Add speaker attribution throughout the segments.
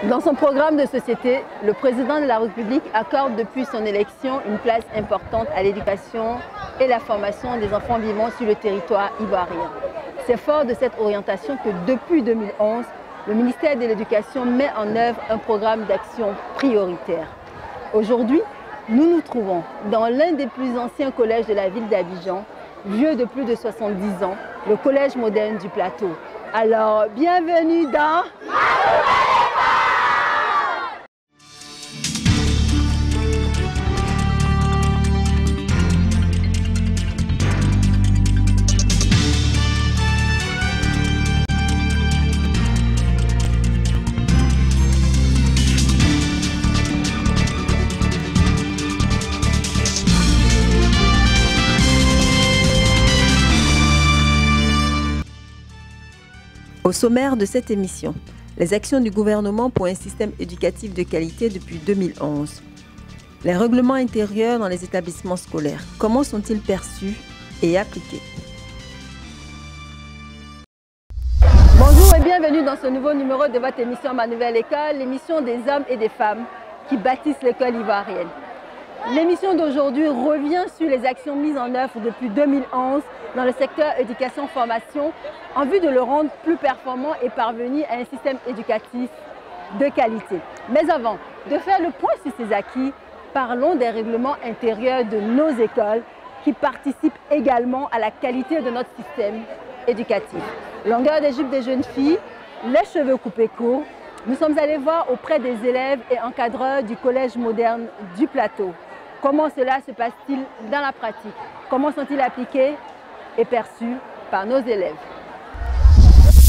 Speaker 1: Dans son programme de société, le président de la République accorde depuis son élection une place importante à l'éducation et la formation des enfants vivant sur le territoire ivoirien. C'est fort de cette orientation que depuis 2011, le ministère de l'Éducation met en œuvre un programme d'action prioritaire. Aujourd'hui, nous nous trouvons dans l'un des plus anciens collèges de la ville d'Abidjan, vieux de plus de 70 ans, le Collège moderne du Plateau. Alors, bienvenue dans... Au sommaire de cette émission, les actions du gouvernement pour un système éducatif de qualité depuis 2011. Les règlements intérieurs dans les établissements scolaires, comment sont-ils perçus et appliqués? Bonjour et bienvenue dans ce nouveau numéro de votre émission Ma Nouvelle École, l'émission des hommes et des femmes qui bâtissent l'école ivoirienne. L'émission d'aujourd'hui revient sur les actions mises en œuvre depuis 2011 dans le secteur éducation-formation en vue de le rendre plus performant et parvenir à un système éducatif de qualité. Mais avant de faire le point sur ces acquis, parlons des règlements intérieurs de nos écoles qui participent également à la qualité de notre système éducatif. Longueur des jupes des jeunes filles, les cheveux coupés courts. Nous sommes allés voir auprès des élèves et encadreurs du Collège moderne du Plateau. Comment cela se passe-t-il dans la pratique? Comment sont-ils appliqués et perçus par nos élèves?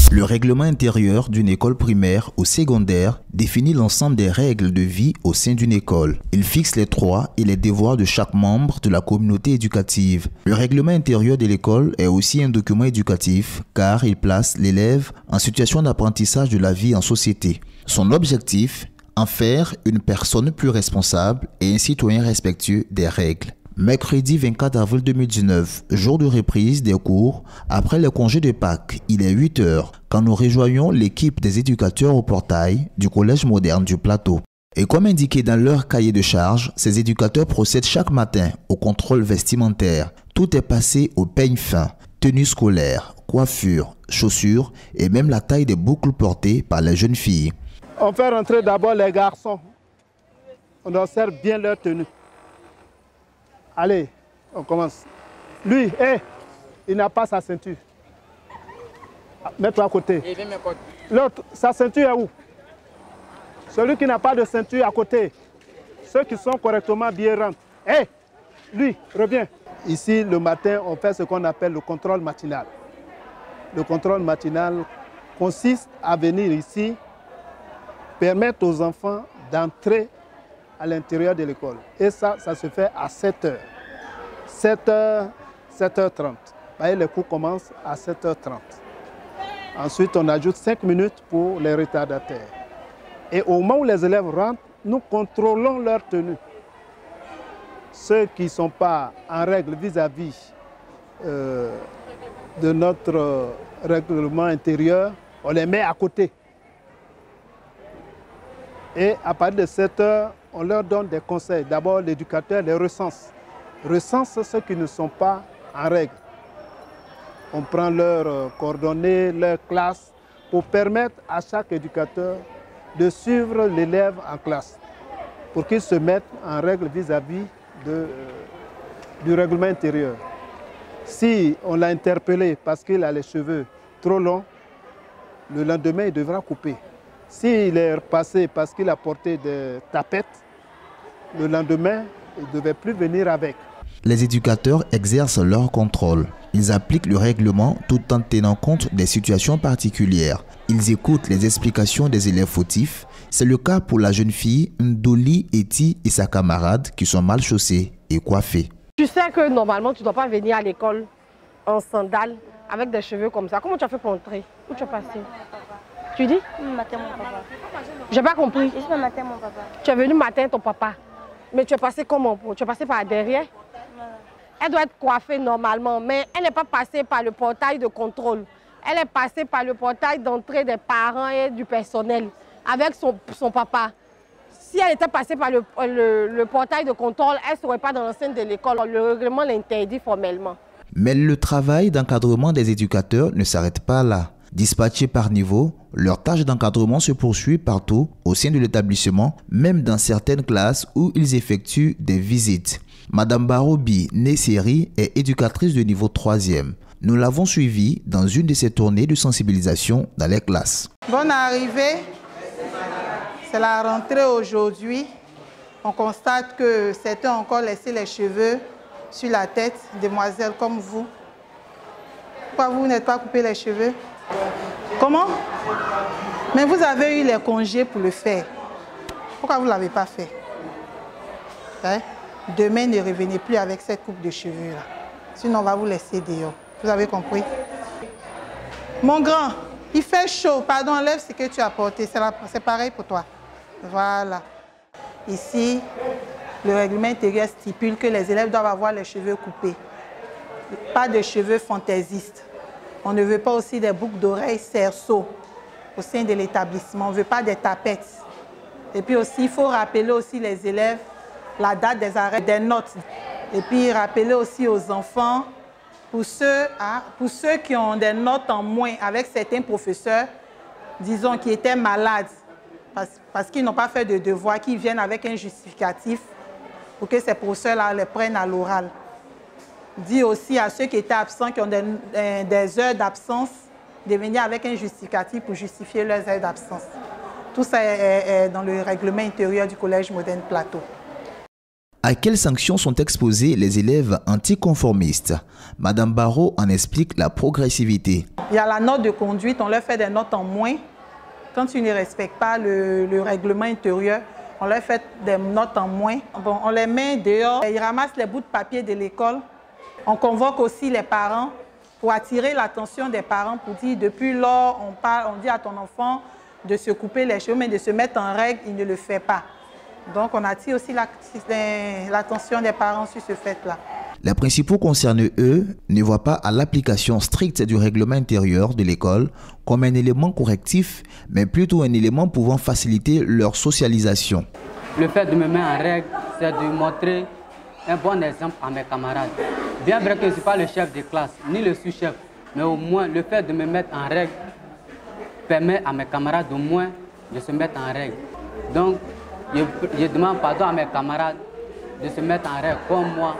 Speaker 2: Le règlement intérieur d'une école primaire ou secondaire définit l'ensemble des règles de vie au sein d'une école. Il fixe les droits et les devoirs de chaque membre de la communauté éducative. Le règlement intérieur de l'école est aussi un document éducatif car il place l'élève en situation d'apprentissage de la vie en société. Son objectif, en faire une personne plus responsable et un citoyen respectueux des règles. Mercredi 24 avril 2019, jour de reprise des cours, après le congé de Pâques, il est 8 h quand nous rejoignons l'équipe des éducateurs au portail du Collège moderne du Plateau. Et comme indiqué dans leur cahier de charge, ces éducateurs procèdent chaque matin au contrôle vestimentaire. Tout est passé au peigne fin, tenue scolaire, coiffure, chaussures et même la taille des boucles portées par les jeunes filles.
Speaker 3: On fait rentrer d'abord les garçons. On observe bien leur tenue. Allez, on commence. Lui, il n'a pas sa ceinture. Mets-toi à côté. L'autre, sa ceinture est où? Celui qui n'a pas de ceinture à côté. Ceux qui sont correctement bien rentrent. Lui, reviens. Ici, le matin, on fait ce qu'on appelle le contrôle matinal. Le contrôle matinal consiste à venir ici, permettre aux enfants d'entrer à l'intérieur de l'école. Et ça se fait à 7 h. 7h30. Les cours commencent à 7h30. Ensuite, on ajoute 5 minutes pour les retardataires. Et au moment où les élèves rentrent, nous contrôlons leur tenue. Ceux qui ne sont pas en règle vis-à-vis de notre règlement intérieur, on les met à côté. Et à partir de 7 h, on leur donne des conseils. D'abord, l'éducateur les recense. Recense ceux qui ne sont pas en règle. On prend leurs coordonnées, leurs classes, pour permettre à chaque éducateur de suivre l'élève en classe, pour qu'il se mette en règle vis-à-vis du règlement intérieur. Si on l'a interpellé parce qu'il a les cheveux trop longs, le lendemain, il devra couper. S'il est repassé parce qu'il a porté des tapettes, le lendemain, il ne devait plus venir avec.
Speaker 2: Les éducateurs exercent leur contrôle. Ils appliquent le règlement tout en tenant compte des situations particulières. Ils écoutent les explications des élèves fautifs. C'est le cas pour la jeune fille Ndoli Eti et sa camarade qui sont mal chaussées et coiffées.
Speaker 4: Tu sais que normalement, tu ne dois pas venir à l'école en sandales avec des cheveux comme ça. Comment tu as fait pour entrer? Où tu es passé? Tu dis?
Speaker 5: Matin, mon papa.
Speaker 4: J'ai pas compris.
Speaker 5: Je suis matin, mon papa.
Speaker 4: Tu es venu matin, ton papa. Mais tu es passé comment? Tu es passé par derrière? Elle doit être coiffée normalement, mais elle n'est pas passée par le portail de contrôle. Elle est passée par le portail d'entrée des parents et du personnel. avec son papa. Si elle était passée par le portail de contrôle, elle ne serait pas dans l'enceinte de l'école. Le règlement l'interdit formellement.
Speaker 2: Mais le travail d'encadrement des éducateurs ne s'arrête pas là. Dispatchés par niveau, leur tâche d'encadrement se poursuit partout au sein de l'établissement, même dans certaines classes où ils effectuent des visites. Madame Barobi Nesseri est éducatrice de niveau 3e. Nous l'avons suivie dans une de ses tournées de sensibilisation dans les classes.
Speaker 6: Bonne arrivée, c'est la rentrée aujourd'hui. On constate que certains ont encore laissé les cheveux sur la tête, demoiselles comme vous. Pourquoi vous n'êtes pas coupé les cheveux? Comment? Mais vous avez eu les congés pour le faire. Pourquoi vous ne l'avez pas fait? Hein? Demain, ne revenez plus avec cette coupe de cheveux là. Sinon, on va vous laisser dehors. Vous avez compris? Mon grand, il fait chaud. Pardon, enlève ce que tu as porté. C'est pareil pour toi. Voilà. Ici, le règlement intérieur stipule que les élèves doivent avoir les cheveux coupés. Pas de cheveux fantaisistes. On ne veut pas aussi des boucles d'oreilles cerceaux au sein de l'établissement. On ne veut pas des tapettes. Et puis aussi, il faut rappeler aussi les élèves la date des arrêts des notes. Et puis rappeler aussi aux enfants, pour ceux qui ont des notes en moins avec certains professeurs, disons, qui étaient malades, parce qu'ils n'ont pas fait de devoir, qu'ils viennent avec un justificatif pour que ces professeurs-là les prennent à l'oral. Dit aussi à ceux qui étaient absents, qui ont des heures d'absence, de venir avec un justificatif pour justifier leurs heures d'absence. Tout ça est dans le règlement intérieur du Collège Moderne Plateau.
Speaker 2: À quelles sanctions sont exposés les élèves anticonformistes? Madame Barrault en explique la progressivité.
Speaker 6: Il y a la note de conduite, on leur fait des notes en moins. Quand tu ne respectes pas le règlement intérieur, on leur fait des notes en moins. Bon, on les met dehors, ils ramassent les bouts de papier de l'école. On convoque aussi les parents pour attirer l'attention des parents pour dire depuis lors, on dit à ton enfant de se couper les cheveux, mais de se mettre en règle, il ne le fait pas. Donc on attire aussi l'attention des parents sur ce fait-là.
Speaker 2: Les principaux concernés, eux, ne voient pas à l'application stricte du règlement intérieur de l'école comme un élément correctif, mais plutôt un élément pouvant faciliter leur socialisation.
Speaker 7: Le fait de me mettre en règle, c'est de montrer un bon exemple à mes camarades. Bien vrai que je ne suis pas le chef de classe, ni le sous-chef, mais au moins le fait de me mettre en règle permet à mes camarades au moins de se mettre en règle. Donc, je demande pardon à mes camarades de se mettre en règle comme moi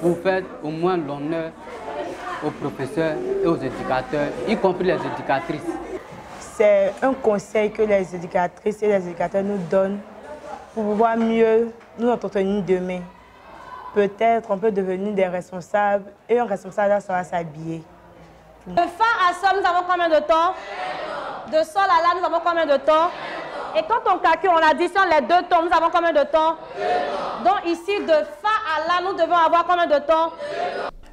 Speaker 7: pour faire au moins l'honneur aux professeurs et aux éducateurs, y compris les éducatrices.
Speaker 8: C'est un conseil que les éducatrices et les éducateurs nous donnent pour pouvoir mieux nous entretenir demain. Peut-être on peut devenir des responsables et un responsable saura s'habiller.
Speaker 1: De fa à sol, nous avons combien de temps? De sol à la, nous avons combien de temps? Et quand on calcule, on additionne les deux tons, nous avons combien de temps? Donc ici, de fa à la, nous devons avoir combien de temps?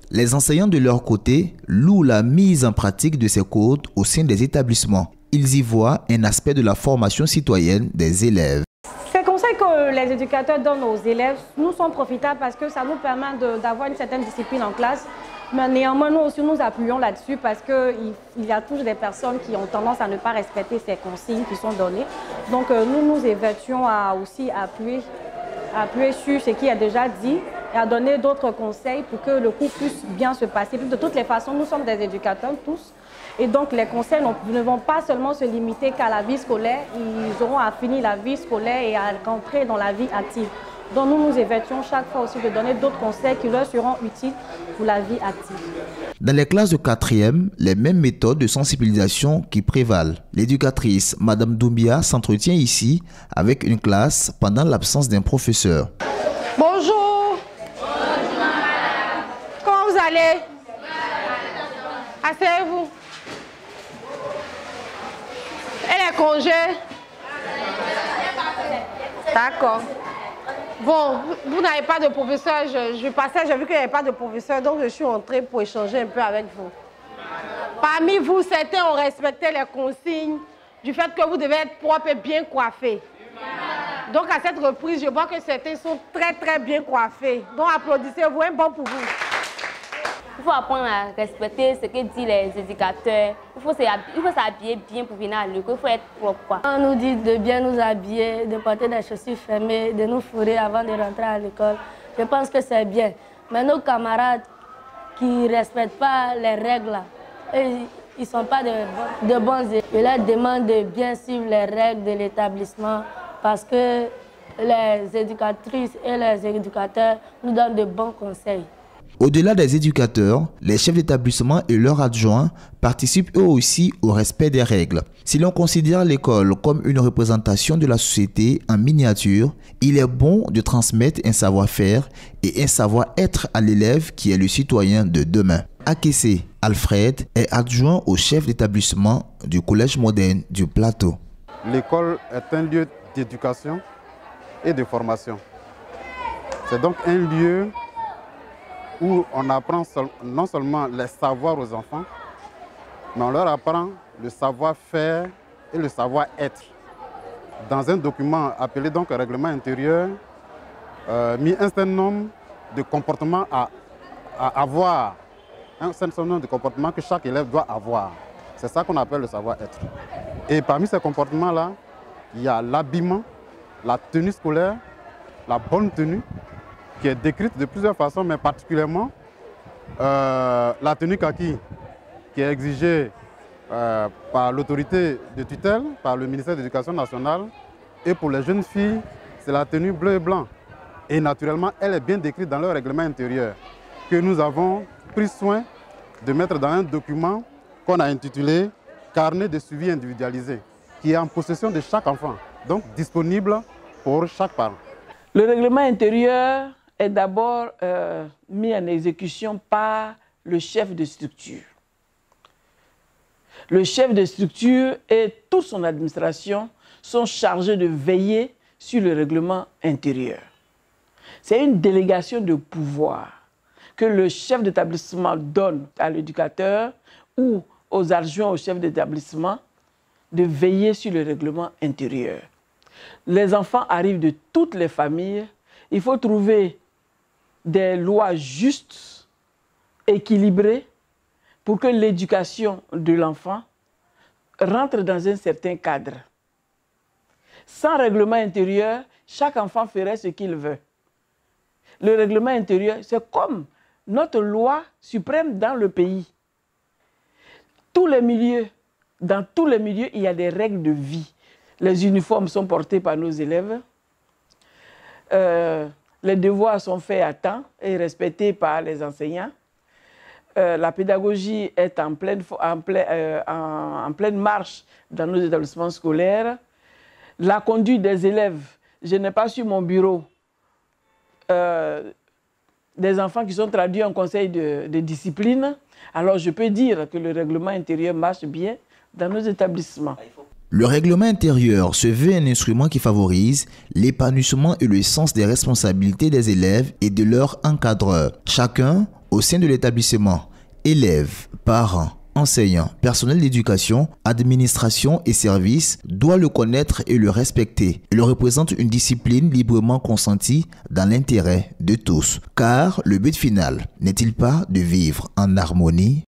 Speaker 2: Les enseignants de leur côté louent la mise en pratique de ces codes au sein des établissements. Ils y voient un aspect de la formation citoyenne des élèves.
Speaker 1: Ces conseils que les éducateurs donnent aux élèves nous sont profitables parce que ça nous permet d'avoir une certaine discipline en classe. Mais néanmoins, nous aussi, nous appuyons là-dessus parce qu'il y a toujours des personnes qui ont tendance à ne pas respecter ces consignes qui sont données. Donc, nous nous évertuons à aussi appuyer sur ce qui est déjà dit et à donner d'autres conseils pour que le cours puisse bien se passer. De toutes les façons, nous sommes des éducateurs tous. Et donc, les conseils ne vont pas seulement se limiter qu'à la vie scolaire. Ils auront à finir la vie scolaire et à rentrer dans la vie active. Donc nous nous évertuons chaque fois aussi de donner d'autres conseils qui leur seront utiles pour la vie active.
Speaker 2: Dans les classes de 4e, les mêmes méthodes de sensibilisation qui prévalent. L'éducatrice Madame Doumbia s'entretient ici avec une classe pendant l'absence d'un professeur.
Speaker 4: Bonjour. Bonjour. Comment vous allez? Asseyez-vous. Et les congés? D'accord. Bon, vous n'avez pas de professeur, je passais, j'ai vu qu'il n'y avait pas de professeur, donc je suis entrée pour échanger un peu avec vous. Parmi vous, certains ont respecté les consignes du fait que vous devez être propre et bien coiffé. Donc à cette reprise, je vois que certains sont très très bien coiffés. Donc applaudissez-vous, un bon pour vous.
Speaker 9: Il faut apprendre à respecter ce que disent les éducateurs. Il faut s'habiller bien pour venir à l'école. Il faut être propre, quoi.
Speaker 10: On nous dit de bien nous habiller, de porter des chaussures fermées, de nous fourrer avant de rentrer à l'école. Je pense que c'est bien. Mais nos camarades qui ne respectent pas les règles, là, ils ne sont pas de bons élèves. Je leur demande de bien suivre les règles de l'établissement parce que les éducatrices et les éducateurs nous donnent de bons conseils.
Speaker 2: Au-delà des éducateurs, les chefs d'établissement et leurs adjoints participent eux aussi au respect des règles. Si l'on considère l'école comme une représentation de la société en miniature, il est bon de transmettre un savoir-faire et un savoir-être à l'élève qui est le citoyen de demain. Akessé Alfred est adjoint au chef d'établissement du Collège moderne du Plateau.
Speaker 11: L'école est un lieu d'éducation et de formation. C'est donc un lieu où on apprend non seulement les savoirs aux enfants, mais on leur apprend le savoir-faire et le savoir-être. Dans un document appelé donc règlement intérieur, mis un certain nombre de comportements à avoir, un certain nombre de comportements que chaque élève doit avoir. C'est ça qu'on appelle le savoir-être. Et parmi ces comportements-là, il y a l'habillement, la tenue scolaire, la bonne tenue, qui est décrite de plusieurs façons, mais particulièrement la tenue kaki, qui est exigée par l'autorité de tutelle, par le ministère de l'Éducation nationale. Et pour les jeunes filles, c'est la tenue bleu et blanc. Et naturellement, elle est bien décrite dans le règlement intérieur, que nous avons pris soin de mettre dans un document qu'on a intitulé « Carnet de suivi individualisé », qui est en possession de chaque enfant, donc disponible pour chaque parent.
Speaker 12: Le règlement intérieur est d'abord mis en exécution par le chef de structure. Le chef de structure et toute son administration sont chargés de veiller sur le règlement intérieur. C'est une délégation de pouvoir que le chef d'établissement donne à l'éducateur ou aux adjoints au chef d'établissement de veiller sur le règlement intérieur. Les enfants arrivent de toutes les familles. Il faut trouver des lois justes, équilibrées, pour que l'éducation de l'enfant rentre dans un certain cadre. Sans règlement intérieur, chaque enfant ferait ce qu'il veut. Le règlement intérieur, c'est comme notre loi suprême dans le pays. Dans tous les milieux, il y a des règles de vie. Les uniformes sont portés par nos élèves. Les devoirs sont faits à temps et respectés par les enseignants. La pédagogie est en pleine marche dans nos établissements scolaires. La conduite des élèves, je n'ai pas sur mon bureau des enfants qui sont traduits en conseil de discipline. Alors je peux dire que le règlement intérieur marche bien dans nos établissements.
Speaker 2: Le règlement intérieur se veut un instrument qui favorise l'épanouissement et le sens des responsabilités des élèves et de leurs encadreurs. Chacun, au sein de l'établissement, élèves, parents, enseignants, personnel d'éducation, administration et services, doit le connaître et le respecter. Il représente une discipline librement consentie dans l'intérêt de tous. Car le but final n'est-il pas de vivre en harmonie ?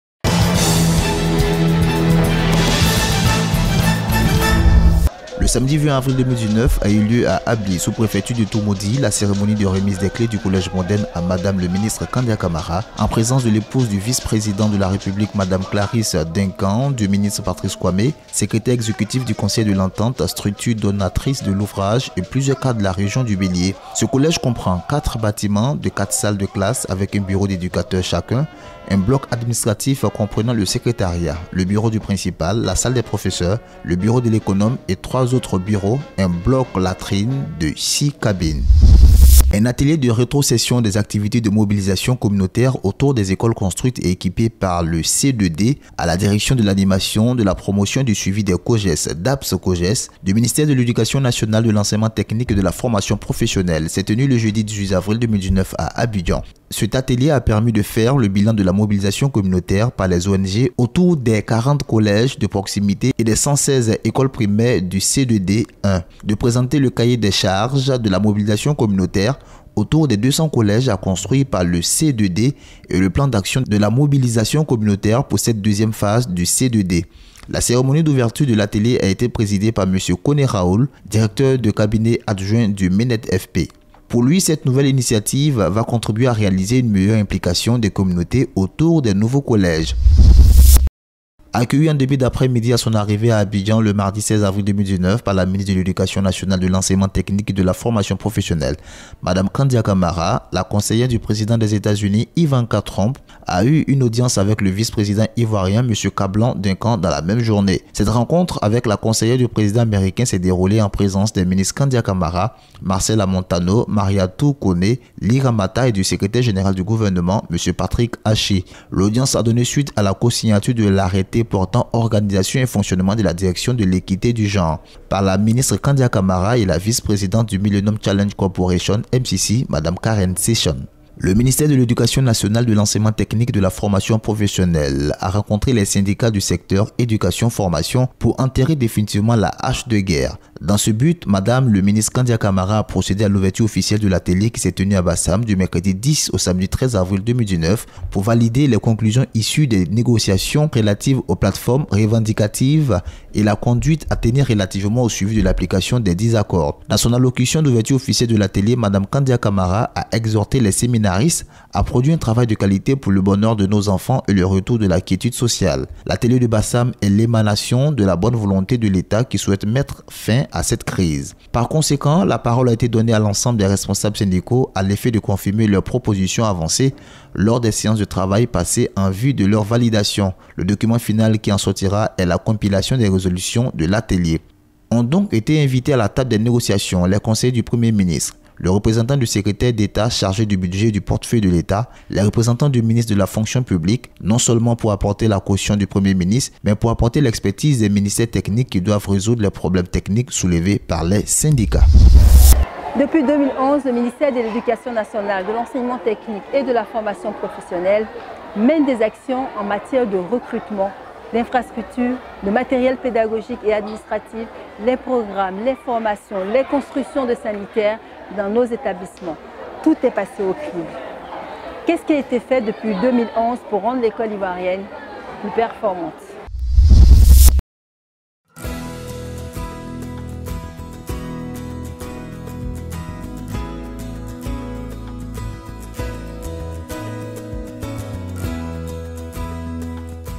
Speaker 2: Le samedi 20 avril 2019 a eu lieu à Abli, sous-préfecture de Toumoudi, la cérémonie de remise des clés du collège moderne à Madame le ministre Kandia Kamara, en présence de l'épouse du vice-président de la République Madame Clarisse Duncan, du ministre Patrice Kwame, secrétaire exécutif du Conseil de l'Entente, structure donatrice de l'ouvrage et plusieurs cadres de la région du Bélier. Ce collège comprend 4 bâtiments de 4 salles de classe avec un bureau d'éducateur chacun, un bloc administratif comprenant le secrétariat, le bureau du principal, la salle des professeurs, le bureau de l'économe et 3 autres bureaux, un bloc latrine de 6 cabines. Un atelier de rétrocession des activités de mobilisation communautaire autour des écoles construites et équipées par le C2D à la direction de l'animation, de la promotion et du suivi des COGES, DAPS-COGES, du ministère de l'Éducation nationale, de l'enseignement technique et de la formation professionnelle s'est tenu le jeudi 18 avril 2019 à Abidjan. Cet atelier a permis de faire le bilan de la mobilisation communautaire par les ONG autour des 40 collèges de proximité et des 116 écoles primaires du C2D 1, de présenter le cahier des charges de la mobilisation communautaire autour des 200 collèges à construire par le C2D et le plan d'action de la mobilisation communautaire pour cette deuxième phase du C2D. La cérémonie d'ouverture de l'atelier a été présidée par M. Kone Raoul, directeur de cabinet adjoint du MENET-FP. Pour lui, cette nouvelle initiative va contribuer à réaliser une meilleure implication des communautés autour des nouveaux collèges. Accueilli en début d'après-midi à son arrivée à Abidjan le mardi 16 avril 2019 par la ministre de l'Éducation nationale, de l'enseignement technique et de la formation professionnelle, Mme Kandia Camara, la conseillère du président des États-Unis, Ivanka Trump, a eu une audience avec le vice-président ivoirien, M. Kablan Duncan, dans la même journée. Cette rencontre avec la conseillère du président américain s'est déroulée en présence des ministres Kandia Camara, Marcela Montano, Mariatou Kone, Lira Mata et du secrétaire général du gouvernement, M. Patrick Haché. L'audience a donné suite à la co-signature de l'arrêté portant organisation et fonctionnement de la direction de l'équité du genre par la ministre Kandia Camara et la vice-présidente du Millennium Challenge Corporation, MCC, Mme Karen Session. Le ministère de l'Éducation nationale, de l'enseignement technique et de la formation professionnelle a rencontré les syndicats du secteur éducation-formation pour enterrer définitivement la hache de guerre. Dans ce but, Madame le ministre Kandia Camara a procédé à l'ouverture officielle de l'atelier qui s'est tenu à Bassam du mercredi 10 au samedi 13 avril 2019 pour valider les conclusions issues des négociations relatives aux plateformes revendicatives et la conduite à tenir relativement au suivi de l'application des 10 accords. Dans son allocution d'ouverture officielle de l'atelier, Madame Kandia Camara a exhorté les séminaristes à produire un travail de qualité pour le bonheur de nos enfants et le retour de la quiétude sociale. L'atelier de Bassam est l'émanation de la bonne volonté de l'État qui souhaite mettre fin à cette crise. Par conséquent, la parole a été donnée à l'ensemble des responsables syndicaux à l'effet de confirmer leurs propositions avancées lors des séances de travail passées en vue de leur validation. Le document final qui en sortira est la compilation des résolutions de l'atelier. Ont donc été invités à la table des négociations les conseillers du Premier ministre, le représentant du secrétaire d'État chargé du budget et du portefeuille de l'État, les représentants du ministre de la fonction publique, non seulement pour apporter la caution du Premier ministre, mais pour apporter l'expertise des ministères techniques qui doivent résoudre les problèmes techniques soulevés par les syndicats.
Speaker 1: Depuis 2011, le ministère de l'Éducation nationale, de l'enseignement technique et de la formation professionnelle mène des actions en matière de recrutement, d'infrastructures, de matériel pédagogique et administratif, les programmes, les formations, les constructions de sanitaires dans nos établissements. Tout est passé au crible. Qu'est-ce qui a été fait depuis 2011 pour rendre l'école ivoirienne plus performante?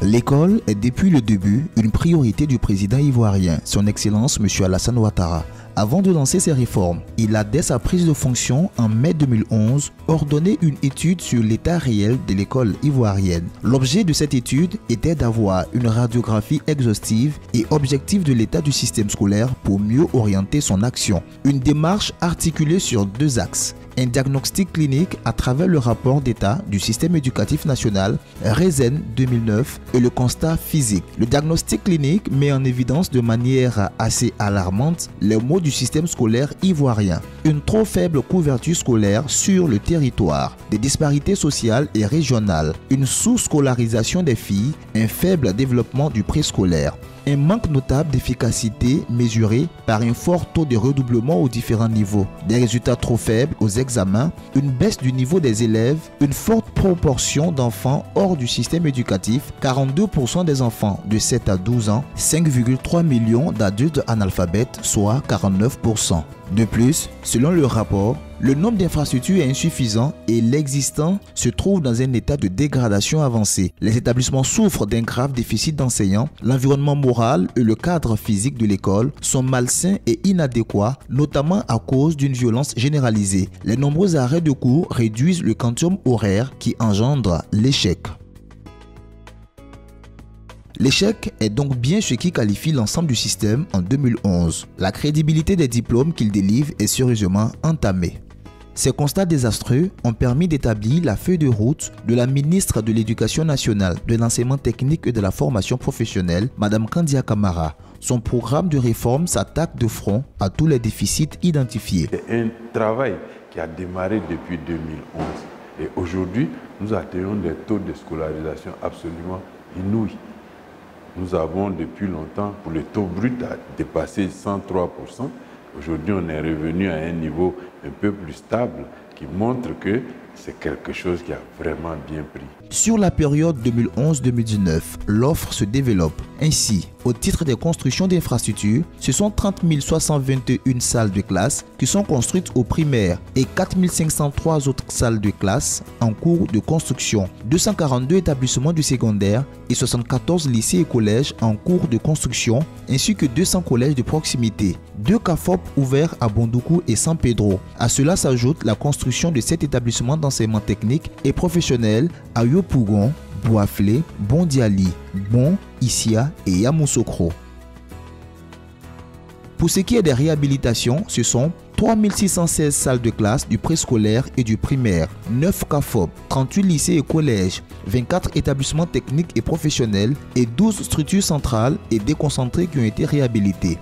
Speaker 2: L'école est depuis le début une priorité du président ivoirien, son Excellence M. Alassane Ouattara. Avant de lancer ses réformes, il a dès sa prise de fonction en mai 2011 ordonné une étude sur l'état réel de l'école ivoirienne. L'objet de cette étude était d'avoir une radiographie exhaustive et objective de l'état du système scolaire pour mieux orienter son action. Une démarche articulée sur deux axes. Un diagnostic clinique à travers le rapport d'état du système éducatif national RESEN 2009 et le constat physique. Le diagnostic clinique met en évidence de manière assez alarmante les maux du système scolaire ivoirien. Une trop faible couverture scolaire sur le territoire, des disparités sociales et régionales, une sous-scolarisation des filles, un faible développement du préscolaire. Un manque notable d'efficacité mesuré par un fort taux de redoublement aux différents niveaux, des résultats trop faibles aux examens, une baisse du niveau des élèves, une forte proportion d'enfants hors du système éducatif, 42% des enfants de 7 à 12 ans, 5,3 millions d'adultes analphabètes, soit 49%. De plus, selon le rapport, le nombre d'infrastructures est insuffisant et l'existant se trouve dans un état de dégradation avancée. Les établissements souffrent d'un grave déficit d'enseignants, l'environnement moral et le cadre physique de l'école sont malsains et inadéquats, notamment à cause d'une violence généralisée. Les nombreux arrêts de cours réduisent le quantum horaire qui engendre l'échec. L'échec est donc bien ce qui qualifie l'ensemble du système en 2011. La crédibilité des diplômes qu'il délivre est sérieusement entamée. Ces constats désastreux ont permis d'établir la feuille de route de la ministre de l'Éducation nationale, de l'enseignement technique et de la formation professionnelle, Mme Kandia Camara. Son programme de réforme s'attaque de front à tous les déficits identifiés.
Speaker 13: C'est un travail qui a démarré depuis 2011 et aujourd'hui, nous atteignons des taux de scolarisation absolument inouïs. Nous avons depuis longtemps, pour le taux brut, à dépasser 103%. Aujourd'hui, on est revenu à un niveau un peu plus stable qui montre que c'est quelque chose qui a vraiment bien pris.
Speaker 2: Sur la période 2011-2019, l'offre se développe. Ainsi, au titre des constructions d'infrastructures, ce sont 30 321 salles de classe qui sont construites au primaire et 4 503 autres salles de classe en cours de construction, 242 établissements du secondaire et 74 lycées et collèges en cours de construction, ainsi que 200 collèges de proximité, 2 CAFOP ouverts à Bondoukou et San Pedro. À cela s'ajoute la construction de 7 établissements d'enseignement technique et professionnel à Yopougon, Boaflé, Bondiali, Bon, Issia et Yamoussoukro. Pour ce qui est des réhabilitations, ce sont 3 616 salles de classe du préscolaire et du primaire, 9 CAFOP, 38 lycées et collèges, 24 établissements techniques et professionnels et 12 structures centrales et déconcentrées qui ont été réhabilitées.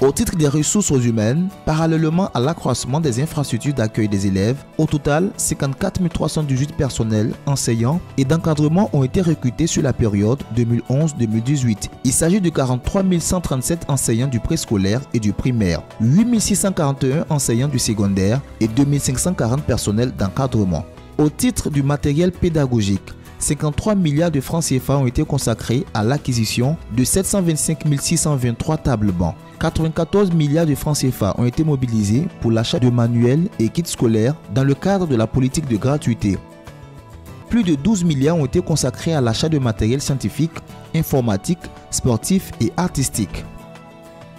Speaker 2: Au titre des ressources humaines, parallèlement à l'accroissement des infrastructures d'accueil des élèves, au total, 54 318 personnels, enseignants et d'encadrement ont été recrutés sur la période 2011-2018. Il s'agit de 43 137 enseignants du préscolaire et du primaire, 8 641 enseignants du secondaire et 2 540 personnels d'encadrement. Au titre du matériel pédagogique, 53 milliards de francs CFA ont été consacrés à l'acquisition de 725 623 tables bancs. 94 milliards de francs CFA ont été mobilisés pour l'achat de manuels et kits scolaires dans le cadre de la politique de gratuité. Plus de 12 milliards ont été consacrés à l'achat de matériel scientifique, informatique, sportif et artistique.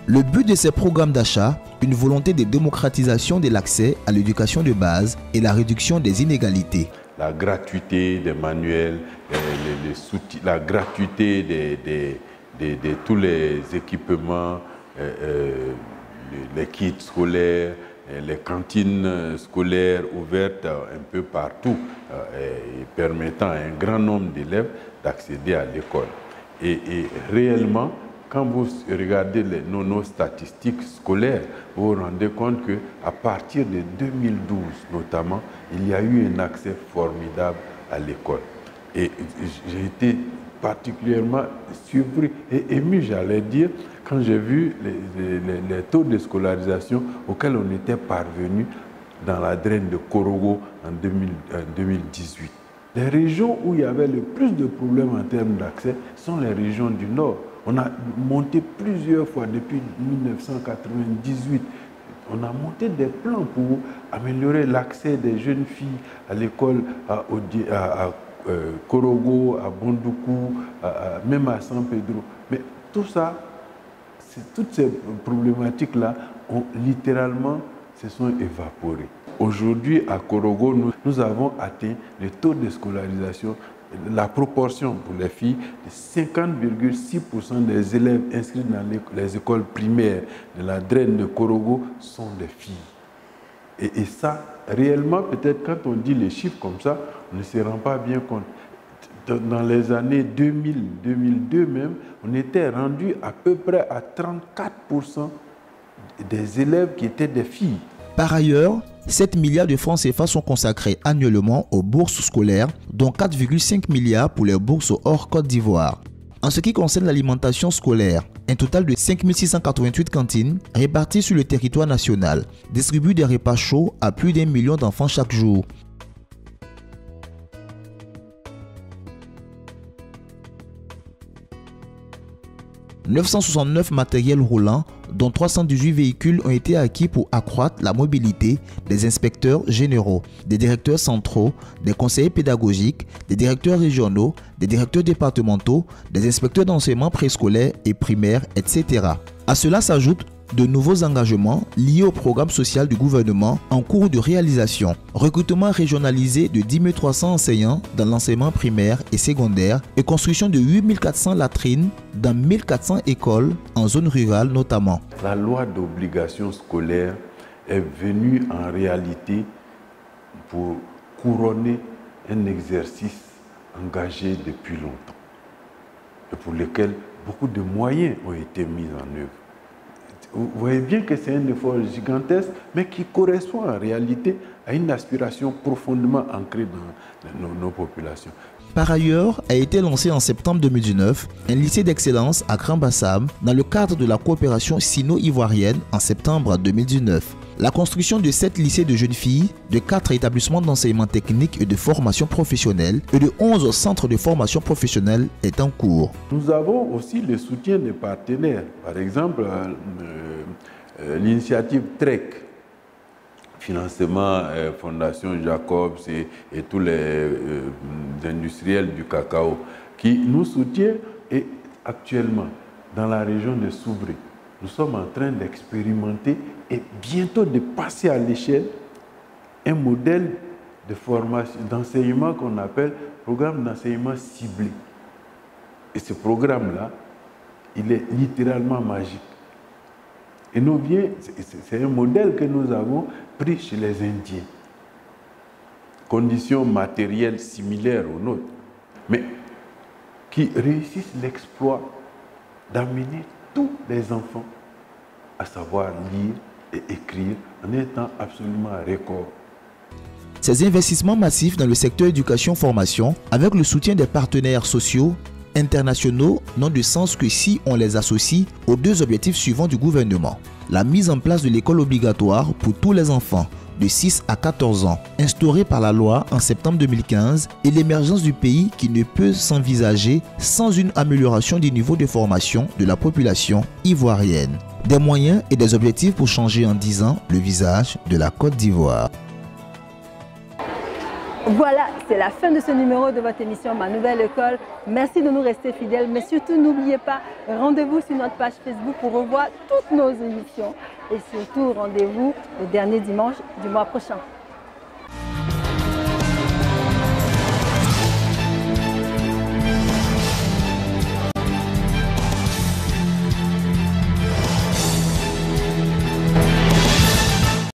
Speaker 2: Le but de ces programmes d'achat, une volonté de démocratisation de l'accès à l'éducation de base et la réduction des inégalités.
Speaker 13: La gratuité des manuels, la gratuité de tous les équipements, les kits scolaires, les cantines scolaires ouvertes un peu partout et permettant à un grand nombre d'élèves d'accéder à l'école. Et réellement, quand vous regardez nos statistiques scolaires, vous vous rendez compte qu'à partir de 2012 notamment, il y a eu un accès formidable à l'école. Et j'ai été particulièrement surpris et ému, j'allais dire, quand j'ai vu les taux de scolarisation auxquels on était parvenu dans la draine de Korogo en 2018. Les régions où il y avait le plus de problèmes en termes d'accès sont les régions du Nord. On a monté plusieurs fois depuis 1998. On a monté des plans pour améliorer l'accès des jeunes filles à l'école, à Korogo, à Bondoukou, même à San Pedro. Mais tout ça, toutes ces problématiques-là ont littéralement se sont évaporées. Aujourd'hui, à Korogo, nous avons atteint le taux de scolarisation, la proportion pour les filles de 50,6% des élèves inscrits dans les écoles primaires de la draine de Korogo sont des filles. Et ça, réellement, peut-être quand on dit les chiffres comme ça, on ne se rend pas bien compte. Dans les années 2000, 2002 même, on était rendu à peu près à 34% des élèves qui étaient des filles.
Speaker 2: Par ailleurs, 7 milliards de francs CFA sont consacrés annuellement aux bourses scolaires, dont 4,5 milliards pour les bourses hors Côte d'Ivoire. En ce qui concerne l'alimentation scolaire, un total de 5 688 cantines réparties sur le territoire national distribuent des repas chauds à plus d'1 million d'enfants chaque jour. « 969 matériels roulants, dont 318 véhicules ont été acquis pour accroître la mobilité des inspecteurs généraux, des directeurs centraux, des conseillers pédagogiques, des directeurs régionaux, des directeurs départementaux, des inspecteurs d'enseignement préscolaire et primaire, etc. » À cela s'ajoutent de nouveaux engagements liés au programme social du gouvernement en cours de réalisation. Recrutement régionalisé de 10 300 enseignants dans l'enseignement primaire et secondaire et construction de 8 400 latrines dans 1 400 écoles en zone rurale notamment.
Speaker 13: La loi d'obligation scolaire est venue en réalité pour couronner un exercice engagé depuis longtemps et pour lequel beaucoup de moyens ont été mis en œuvre. Vous voyez bien que c'est un effort gigantesque, mais qui correspond en réalité à une aspiration profondément ancrée dans nos populations.
Speaker 2: Par ailleurs, a été lancé en septembre 2019 un lycée d'excellence à Grand Bassam dans le cadre de la coopération sino-ivoirienne en septembre 2019. La construction de 7 lycées de jeunes filles, de 4 établissements d'enseignement technique et de formation professionnelle et de 11 centres de formation professionnelle est en cours.
Speaker 13: Nous avons aussi le soutien des partenaires. Par exemple, l'initiative TREC, financement Fondation Jacobs et tous les industriels du cacao, qui nous soutient. Et actuellement, dans la région de Souvray, nous sommes en train d'expérimenter et bientôt de passer à l'échelle un modèle de formation, d'enseignement qu'on appelle programme d'enseignement ciblé. Et ce programme-là, il est littéralement magique. Et nous vient, c'est un modèle que nous avons pris chez les Indiens. Conditions matérielles similaires aux nôtres, mais qui réussissent l'exploit d'amener tous les enfants à savoir lire et écrire en un temps absolument record.
Speaker 2: Ces investissements massifs dans le secteur éducation-formation, avec le soutien des partenaires sociaux, internationaux, n'ont de sens que si on les associe aux 2 objectifs suivants du gouvernement. La mise en place de l'école obligatoire pour tous les enfants de 6 à 14 ans, instaurée par la loi en septembre 2015, et l'émergence du pays qui ne peut s'envisager sans une amélioration du niveau de formation de la population ivoirienne. Des moyens et des objectifs pour changer en 10 ans le visage de la Côte d'Ivoire.
Speaker 1: Voilà, c'est la fin de ce numéro de votre émission Ma Nouvelle École. Merci de nous rester fidèles, mais surtout n'oubliez pas, rendez-vous sur notre page Facebook pour revoir toutes nos émissions. Et surtout, rendez-vous le dernier dimanche du mois prochain.